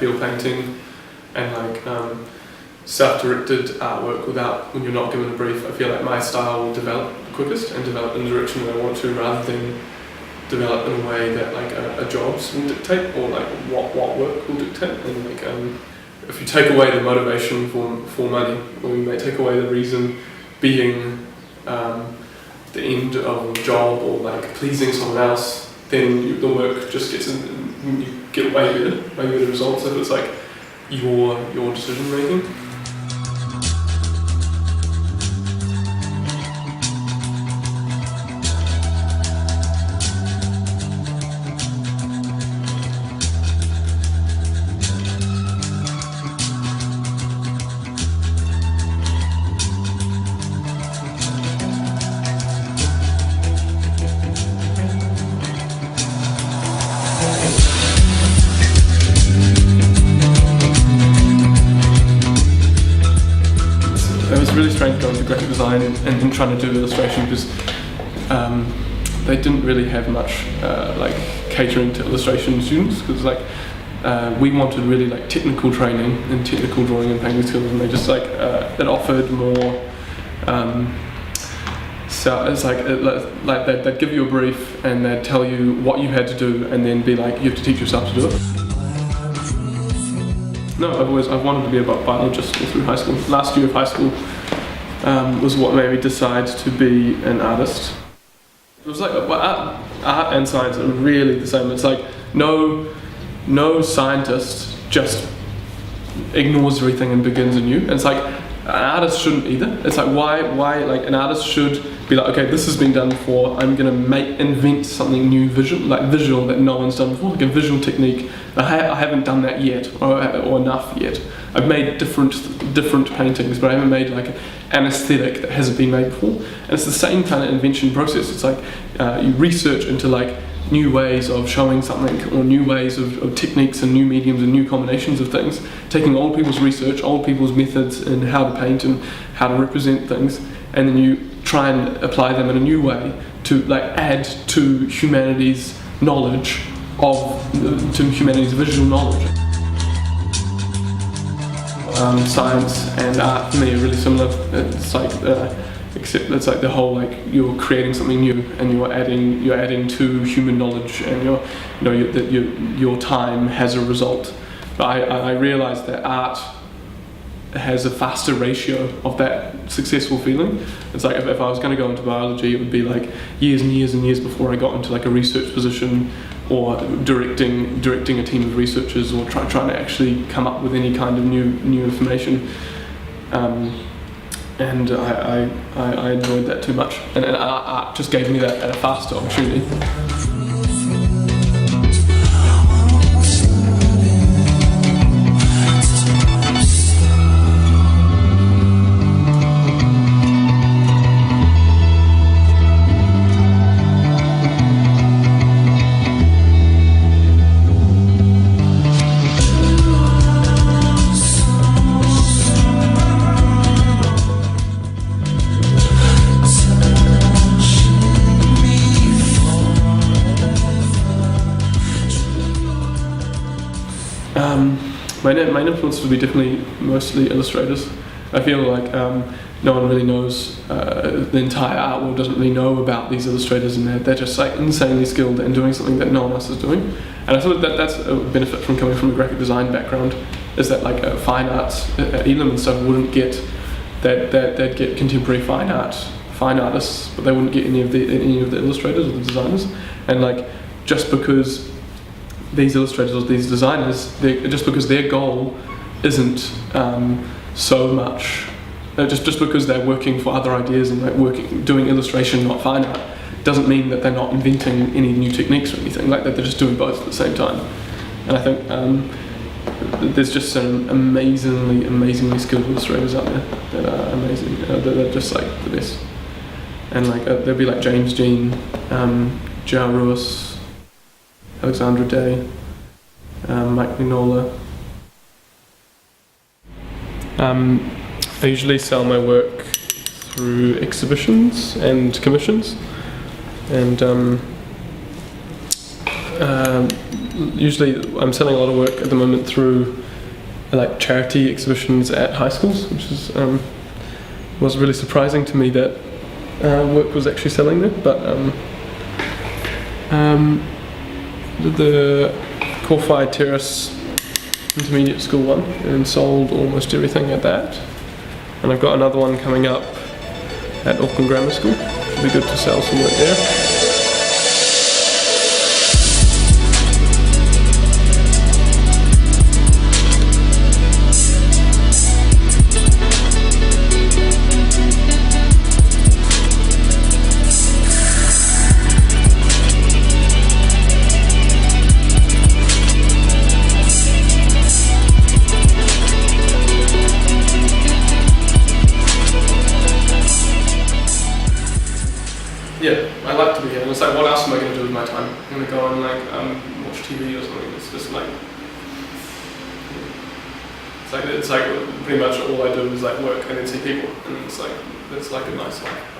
feel painting and like self-directed artwork when you're not given a brief. I feel like my style will develop the quickest and develop in the direction that I want to, rather than develop in a way that like a jobs will dictate, or like what work will dictate. And like if you take away the motivation for money, or you may take away the reason being the end of a job or like pleasing someone else, then the work just gets you get way better results if it's like your decision making. It was really strange going to graphic design and then trying to do illustration, because they didn't really have much like catering to illustration students, because like we wanted really like technical training and technical drawing and painting skills, and they just like it offered more. So it's like they'd give you a brief and they'd tell you what you had to do, and then be like, you have to teach yourself to do it. No, I've wanted to be a biologist all through high school. Last year of high school was what made me decide to be an artist. It was like art and science are really the same. It's like no scientist just ignores everything and begins anew. And it's like an artist shouldn't either. It's like why like an artist should be like, okay, this has been done before, I'm gonna invent something new, visual that no one's done before, like a visual technique. I haven't done that yet, or enough yet. I've made different paintings, but I haven't made like an aesthetic that hasn't been made before. And it's the same kind of invention process. It's like you research into like new ways of showing something, or new ways of techniques and new mediums and new combinations of things, taking old people's research, old people's methods in how to paint and how to represent things, and then you try and apply them in a new way to like add to humanity's knowledge to humanity's visual knowledge. Science and art for me are really similar. It's like except it's like the whole like you're creating something new and you're adding to human knowledge, and your time has a result. But I realised that art has a faster ratio of that successful feeling. It's like if I was going to go into biology, it would be like years and years and years before I got into like a research position, or directing a team of researchers, or trying to actually come up with any kind of new information. And I enjoyed that too much, and art just gave me that faster opportunity. My influence would be definitely mostly illustrators. I feel like no one really knows, the entire art world doesn't really know about these illustrators, and they're just like insanely skilled and doing something that no one else is doing. And I thought that that's a benefit from coming from a graphic design background, is that like fine arts at Elam and stuff wouldn't get that. They'd get contemporary fine artists, but they wouldn't get any of the illustrators or the designers. And like just because these illustrators or these designers, just because their goal isn't so much, just because they're working for other ideas and like doing illustration, not fine art, doesn't mean that they're not inventing any new techniques or anything like that. They're just doing both at the same time. And I think there's just some amazingly skilled illustrators out there that are amazing. They're just like the best. And like there'll be like James Jean, Ja Ruiz, Alexandra Day, Mike Mignola. I usually sell my work through exhibitions and commissions, and usually I'm selling a lot of work at the moment through like charity exhibitions at high schools, which is was really surprising to me that work was actually selling there. But did the Corfi Terrace Intermediate School one and sold almost everything at that. And I've got another one coming up at Auckland Grammar School. It'll be good to sell some work there. Yeah, I like to be here. And it's like, what else am I going to do with my time? I'm going to go and like watch TV or something. It's just like, it's like pretty much all I do is like work and then see people, and it's like a nice life.